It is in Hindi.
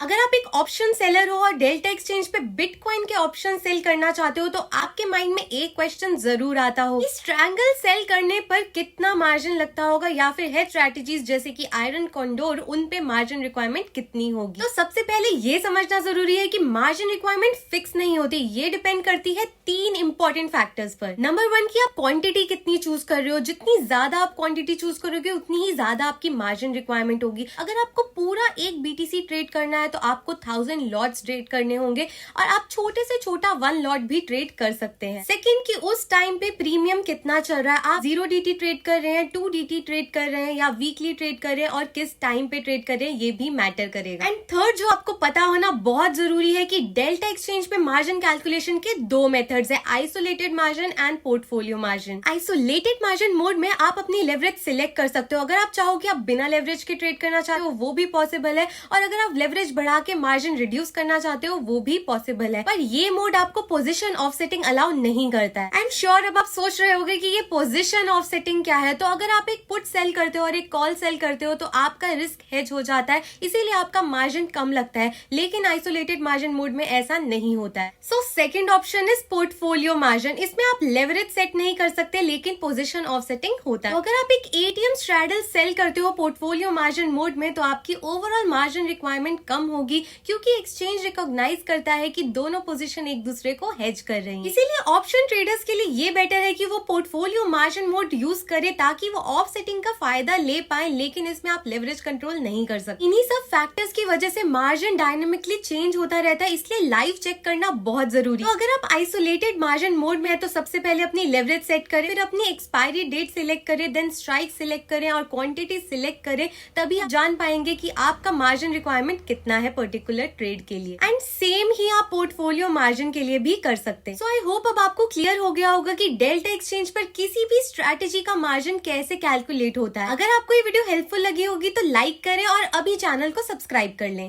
अगर आप एक ऑप्शन सेलर हो और डेल्टा एक्सचेंज पे बिटकॉइन के ऑप्शन सेल करना चाहते हो तो आपके माइंड में एक क्वेश्चन जरूर आता हो कि स्ट्रैंगल सेल करने पर कितना मार्जिन लगता होगा या फिर हेज स्ट्रैटेजीज जैसे कि आयरन कॉन्डोर उन पे मार्जिन रिक्वायरमेंट कितनी होगी। तो सबसे पहले ये समझना जरूरी है कि मार्जिन रिक्वायरमेंट फिक्स नहीं होती, ये डिपेंड करती है 3 इंपॉर्टेंट फैक्टर्स पर। नंबर 1 की आप क्वांटिटी कितनी चूज कर रहे हो, जितनी ज्यादा आप क्वांटिटी चूज करोगे उतनी ही ज्यादा आपकी मार्जिन रिक्वायरमेंट होगी। अगर आपको पूरा एक बीटीसी ट्रेड करना है तो आपको 1000 लॉट्स ट्रेड करने होंगे और आप छोटे से छोटा 1 लॉट भी ट्रेड कर सकते हैं। सेकंड कि उस टाइम पे प्रीमियम कितना चल रहा है, आप 0 DT ट्रेड कर रहे हैं, 2 DT ट्रेड कर रहे हैं या वीकली ट्रेड कर रहे हैं और किस टाइम पे ट्रेड कर रहे हैं, ये भी मैटर करेगा। एंड थर्ड जो आपको पता होना बहुत जरूरी है कि डेल्टा एक्सचेंज पे मार्जिन कैलकुलेशन के 2 मेथड्स है, isolated margin and portfolio margin. Isolated margin mode में आप अपनी लेवरेज सिलेक्ट कर सकते हो। अगर आप चाहो कि आप बिना लेवरेज के ट्रेड करना चाहते हो वो भी पॉसिबल है, और अगर आप लेवरेज बढ़ा के मार्जिन रिड्यूस करना चाहते हो वो भी पॉसिबल है। पर ये मोड आपको पोजीशन ऑफसेटिंग अलाउ नहीं करता है। आई एम श्योर अब आप सोच रहे होंगे कि ये पोजीशन ऑफसेटिंग क्या है। तो अगर आप एक पुट सेल करते हो और एक कॉल सेल करते हो तो आपका रिस्क हेज हो जाता है, इसीलिए आपका मार्जिन कम लगता है। लेकिन आइसोलेटेड मार्जिन मोड में ऐसा नहीं होता है। So second option is portfolio margin. इसमें आप लेवरेज सेट नहीं कर सकते लेकिन पोजीशन ऑफसेटिंग होता है। तो अगर आप एक एटीएम स्ट्रैडल सेल करते हो पोर्टफोलियो मार्जिन मोड में तो आपकी ओवरऑल मार्जिन रिक्वायरमेंट कम होगी, क्योंकि एक्सचेंज रिकॉग्नाइज करता है कि दोनों पोजीशन एक दूसरे को हेज कर रही हैं। इसीलिए ऑप्शन ट्रेडर्स के लिए ये बेटर है कि वो पोर्टफोलियो मार्जिन मोड यूज करे ताकि वो ऑफ सेटिंग का फायदा ले पाए, लेकिन इसमें आप लेवरेज कंट्रोल नहीं कर सकते। इन्हीं सब फैक्टर्स की वजह से मार्जिन डायनेमिकली चेंज होता रहता है, इसलिए लाइव चेक करना बहुत जरूरी है। तो अगर आप आइसोलेटेड मार्जिन मोड में है तो सबसे पहले अपनी लेवरेज सेट करें, फिर अपनी एक्सपायरी डेट सिलेक्ट करें, देन स्ट्राइक सिलेक्ट करें और क्वांटिटी सिलेक्ट करें, तभी आप जान पाएंगे कि आपका मार्जिन रिक्वायरमेंट कितना है पर्टिकुलर ट्रेड के लिए। एंड सेम ही आप पोर्टफोलियो मार्जिन के लिए भी कर सकते हैं। सो आई होप अब आपको क्लियर हो गया होगा कि डेल्टा एक्सचेंज पर किसी भी स्ट्रैटेजी का मार्जिन कैसे कैलकुलेट होता है। अगर आपको ये वीडियो हेल्पफुल लगी होगी तो लाइक करें और अभी चैनल को सब्सक्राइब कर लें।